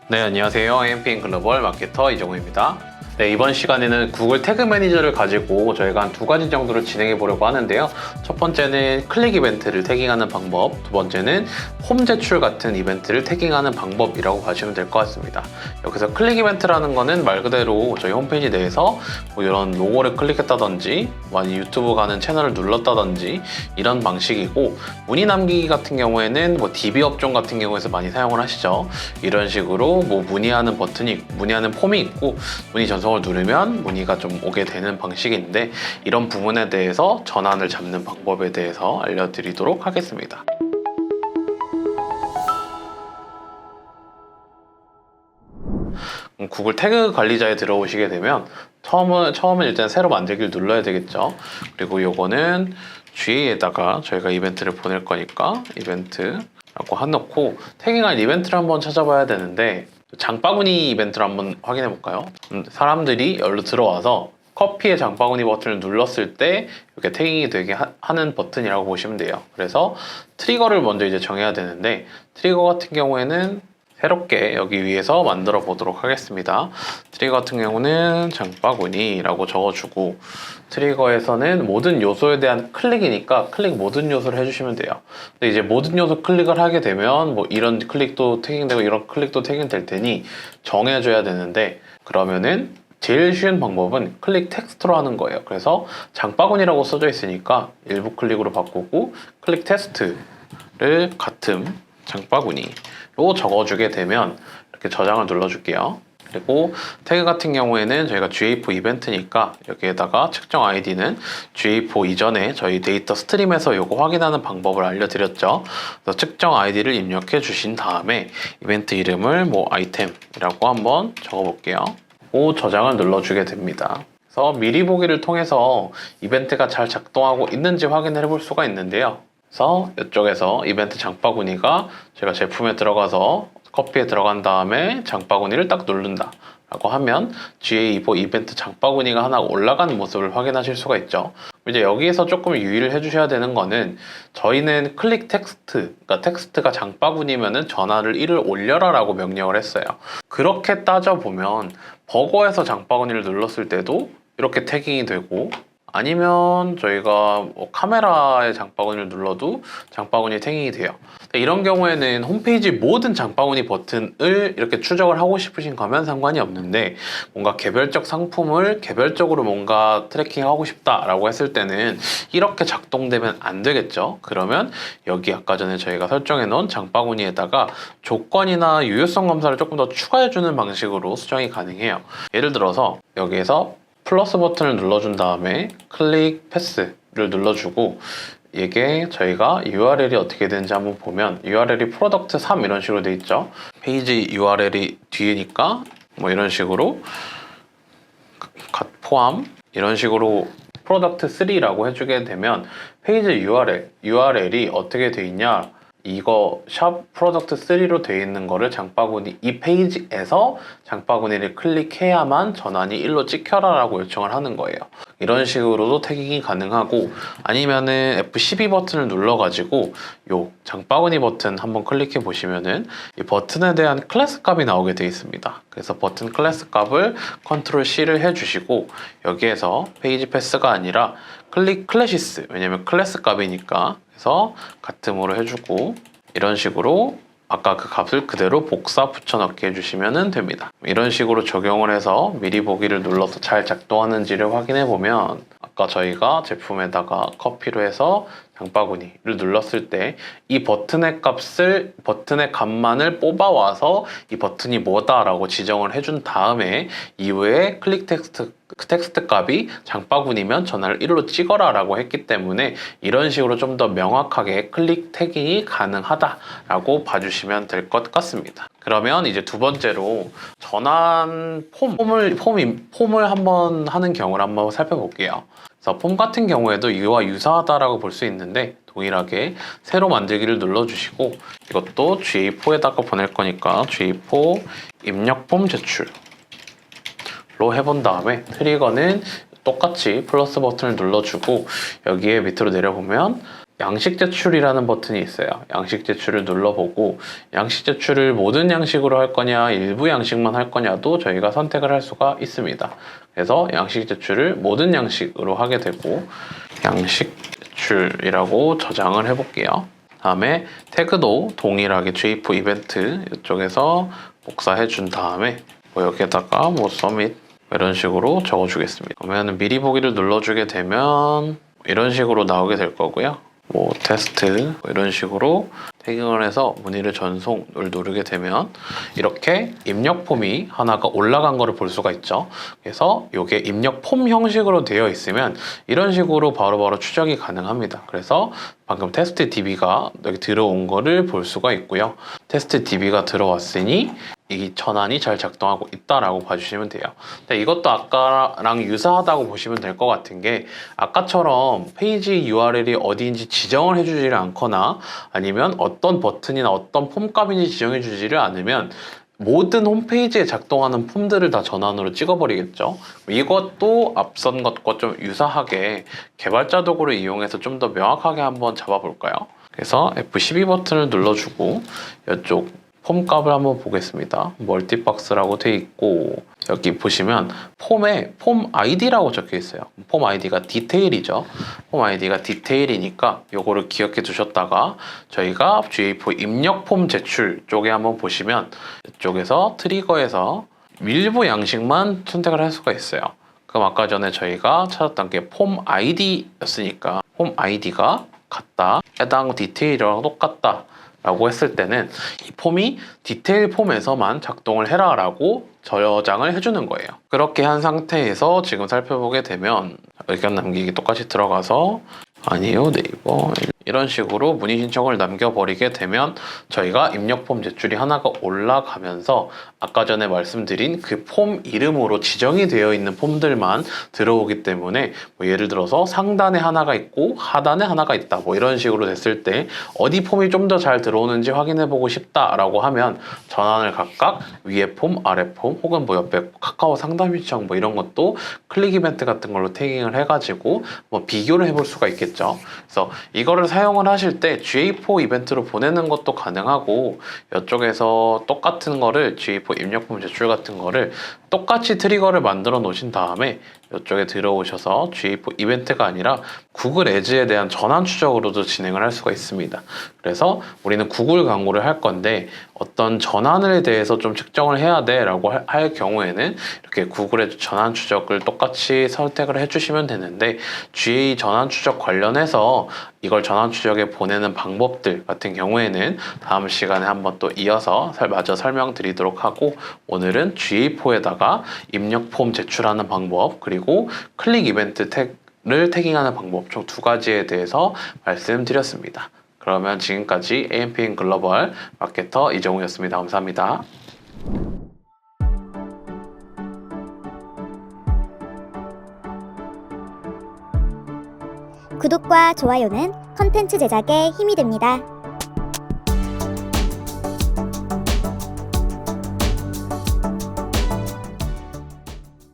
네, 안녕하세요. AMPN 글로벌 마케터 이정우입니다. 네, 이번 시간에는 구글 태그 매니저를 가지고 저희가 한 두 가지 정도를 진행해 보려고 하는데요. 첫 번째는 클릭 이벤트를 태깅하는 방법, 두 번째는 홈 제출 같은 이벤트를 태깅하는 방법이라고 봐주시면 될 것 같습니다. 여기서 클릭 이벤트라는 거는 말 그대로 저희 홈페이지 내에서 뭐 이런 로고를 클릭했다든지 아니면 유튜브 가는 채널을 눌렀다든지 이런 방식이고, 문의 남기기 같은 경우에는 뭐 DB 업종 같은 경우에서 많이 사용을 하시죠. 이런 식으로 뭐 문의하는 문의하는 폼이 있고 문의 전송을 누르면 문의가 좀 오게 되는 방식인데, 이런 부분에 대해서 전환을 잡는 방법에 대해서 알려드리도록 하겠습니다. 구글 태그 관리자에 들어오시게 되면 처음은 일단 새로 만들기를 눌러야 되겠죠. 그리고 요거는 GA에다가 저희가 이벤트를 보낼 거니까 이벤트라고 해놓고 태깅할 이벤트를 한번 찾아봐야 되는데, 장바구니 이벤트를 한번 확인해 볼까요? 사람들이 여기로 들어와서 커피의 장바구니 버튼을 눌렀을 때 이렇게 태깅이 되게 하는 버튼이라고 보시면 돼요. 그래서 트리거를 먼저 이제 정해야 되는데, 트리거 같은 경우에는 새롭게 여기 위에서 만들어 보도록 하겠습니다. 트리거 같은 경우는 장바구니라고 적어주고, 트리거에서는 모든 요소에 대한 클릭이니까 클릭 모든 요소를 해주시면 돼요. 근데 이제 모든 요소 클릭을 하게 되면 뭐 이런 클릭도 태깅되고 이런 클릭도 태깅될 테니 정해줘야 되는데, 그러면은 제일 쉬운 방법은 클릭 텍스트로 하는 거예요. 그래서 장바구니라고 써져 있으니까 일부 클릭으로 바꾸고 클릭 텍스트를 같음 장바구니로 적어주게 되면 이렇게 저장을 눌러줄게요. 그리고 태그 같은 경우에는 저희가 GA4 이벤트니까 여기에다가 측정 아이디는 GA4 이전에 저희 데이터 스트림에서 이거 확인하는 방법을 알려드렸죠. 그래서 측정 아이디를 입력해 주신 다음에 이벤트 이름을 뭐 아이템이라고 한번 적어볼게요. 오, 저장을 눌러주게 됩니다. 그래서 미리 보기를 통해서 이벤트가 잘 작동하고 있는지 확인을 해볼 수가 있는데요. 그래서 이쪽에서 이벤트 장바구니가 제가 제품에 들어가서 커피에 들어간 다음에 장바구니를 딱 누른다 라고 하면 GA4 이벤트 장바구니가 하나 올라가는 모습을 확인하실 수가 있죠. 이제 여기에서 조금 유의를 해주셔야 되는 거는, 저희는 클릭 텍스트, 그러니까 텍스트가 장바구니면은 전화를 1을 올려라 라고 명령을 했어요. 그렇게 따져보면 버거에서 장바구니를 눌렀을 때도 이렇게 태깅이 되고, 아니면 저희가 뭐 카메라의 장바구니를 눌러도 장바구니 태깅이 돼요. 이런 경우에는 홈페이지 모든 장바구니 버튼을 이렇게 추적을 하고 싶으신 거면 상관이 없는데, 뭔가 개별적 상품을 개별적으로 뭔가 트래킹하고 싶다라고 했을 때는 이렇게 작동되면 안 되겠죠. 그러면 여기 아까 전에 저희가 설정해 놓은 장바구니에다가 조건이나 유효성 검사를 조금 더 추가해 주는 방식으로 수정이 가능해요. 예를 들어서 여기에서 플러스 버튼을 눌러준 다음에 클릭 패스를 눌러주고, 이게 저희가 URL이 어떻게 되는지 한번 보면 URL이 프로덕트 3 이런 식으로 돼 있죠. 페이지 URL이 뒤니까 뭐 이런 식으로 포함 이런 식으로 프로덕트 3라고 해주게 되면 페이지 URL이 어떻게 돼 있냐, 이거 샵 프로덕트 3로 되어 있는 거를 장바구니 이 페이지에서 장바구니를 클릭해야만 전환이 1로 찍혀라 라고 요청을 하는 거예요. 이런 식으로도 태깅이 가능하고, 아니면은 F12 버튼을 눌러 가지고 요 장바구니 버튼 한번 클릭해 보시면은 이 버튼에 대한 클래스 값이 나오게 되어 있습니다. 그래서 버튼 클래스 값을 컨트롤 C를 해주시고, 여기에서 페이지 패스가 아니라 클릭 클래시스, 왜냐면 클래스 값이니까, 그래서 같음으로 해주고, 이런 식으로 아까 그 값을 그대로 복사 붙여넣기 해주시면 됩니다. 이런 식으로 적용을 해서 미리 보기를 눌러서 잘 작동하는지를 확인해 보면, 아까 저희가 제품에다가 커피로 해서 장바구니를 눌렀을 때 이 버튼의 값만을 뽑아와서 이 버튼이 뭐다라고 지정을 해준 다음에 이후에 클릭 텍스트 값이 장바구니면 전화를 1로 찍어라 라고 했기 때문에, 이런 식으로 좀 더 명확하게 클릭 태깅이 가능하다라고 봐주시면 될 것 같습니다. 그러면 이제 두 번째로 전환 폼을 한번 하는 경우를 한번 살펴볼게요. 그래서 폼 같은 경우에도 이와 유사하다라고 볼 수 있는데, 동일하게 새로 만들기를 눌러주시고, 이것도 GA4에다가 보낼 거니까 GA4 입력 폼 제출로 해본 다음에 트리거는 똑같이 플러스 버튼을 눌러주고, 여기에 밑으로 내려보면 양식 제출이라는 버튼이 있어요. 양식 제출을 눌러보고 양식 제출을 모든 양식으로 할 거냐 일부 양식만 할 거냐도 저희가 선택을 할 수가 있습니다. 그래서 양식 제출을 모든 양식으로 하게 되고 양식 제출이라고 저장을 해볼게요. 다음에 태그도 동일하게 G4 이벤트 이쪽에서 복사해 준 다음에 뭐 여기에다가 뭐 서밋 이런 식으로 적어주겠습니다. 그러면 미리 보기를 눌러주게 되면 이런 식으로 나오게 될 거고요. 뭐 테스트 뭐 이런 식으로 태깅을 해서 문의를 전송을 누르게 되면 이렇게 입력 폼이 하나가 올라간 거를 볼 수가 있죠. 그래서 이게 입력 폼 형식으로 되어 있으면 이런 식으로 바로바로 추적이 가능합니다. 그래서 방금 테스트 DB가 여기 들어온 거를 볼 수가 있고요. 테스트 DB가 들어왔으니 이 전환이 잘 작동하고 있다라고 봐주시면 돼요. 근데 이것도 아까랑 유사하다고 보시면 될 것 같은 게 아까처럼 페이지 URL이 어디인지 지정을 해주지를 않거나 아니면 어떤 버튼이나 어떤 폼값인지 지정해주지를 않으면 모든 홈페이지에 작동하는 폼들을 다 전환으로 찍어버리겠죠. 이것도 앞선 것과 좀 유사하게 개발자 도구를 이용해서 좀 더 명확하게 한번 잡아볼까요? 그래서 F12 버튼을 눌러주고 이쪽 폼 값을 한번 보겠습니다. 멀티박스라고 돼 있고 여기 보시면 폼에 폼 아이디라고 적혀 있어요. 폼 아이디가 디테일이죠. 폼 아이디가 디테일이니까 요거를 기억해 두셨다가 저희가 GA4 입력 폼 제출 쪽에 한번 보시면 이쪽에서 트리거에서 일부 양식만 선택을 할 수가 있어요. 그럼 아까 전에 저희가 찾았던 게 폼 아이디였으니까 폼 아이디가 같다. 해당 디테일이랑 똑같다. 라고 했을 때는 이 폼이 디테일 폼에서만 작동을 해라 라고 저장을 해주는 거예요. 그렇게 한 상태에서 지금 살펴보게 되면 의견 남기기 똑같이 들어가서 아니요 네이버 이런 식으로 문의 신청을 남겨버리게 되면 저희가 입력 폼 제출이 하나가 올라가면서 아까 전에 말씀드린 그 폼 이름으로 지정이 되어 있는 폼들만 들어오기 때문에 뭐 예를 들어서 상단에 하나가 있고 하단에 하나가 있다 뭐 이런 식으로 됐을 때 어디 폼이 좀 더 잘 들어오는지 확인해 보고 싶다라고 하면 전환을 각각 위에 폼, 아래 폼 혹은 뭐 옆에 카카오 상담 요청 뭐 이런 것도 클릭 이벤트 같은 걸로 태깅을 해가지고 뭐 비교를 해볼 수가 있겠죠. 그래서 이거를 사용을 하실 때 GA4 이벤트로 보내는 것도 가능하고 이쪽에서 똑같은 거를 GA4 입력품 제출 같은 거를 똑같이 트리거를 만들어 놓으신 다음에 이쪽에 들어오셔서 GA4 이벤트가 아니라 구글 애즈에 대한 전환 추적으로도 진행을 할 수가 있습니다. 그래서 우리는 구글 광고를 할 건데 어떤 전환에 대해서 좀 측정을 해야 돼 라고 할 경우에는 이렇게 구글의 전환 추적을 똑같이 선택을 해주시면 되는데 GA 전환 추적 관련해서 이걸 전환 추적에 보내는 방법들 같은 경우에는 다음 시간에 한번 또 이어서 마저 설명드리도록 하고 오늘은 GA4에다가 입력 폼 제출하는 방법 그리고 클릭 이벤트 를 태깅하는 방법 총 두 가지에 대해서 말씀드렸습니다. 그러면 지금까지 AMPN 글로벌 마케터 이정우였습니다. 감사합니다. 구독과 좋아요는 컨텐츠 제작에 힘이 됩니다.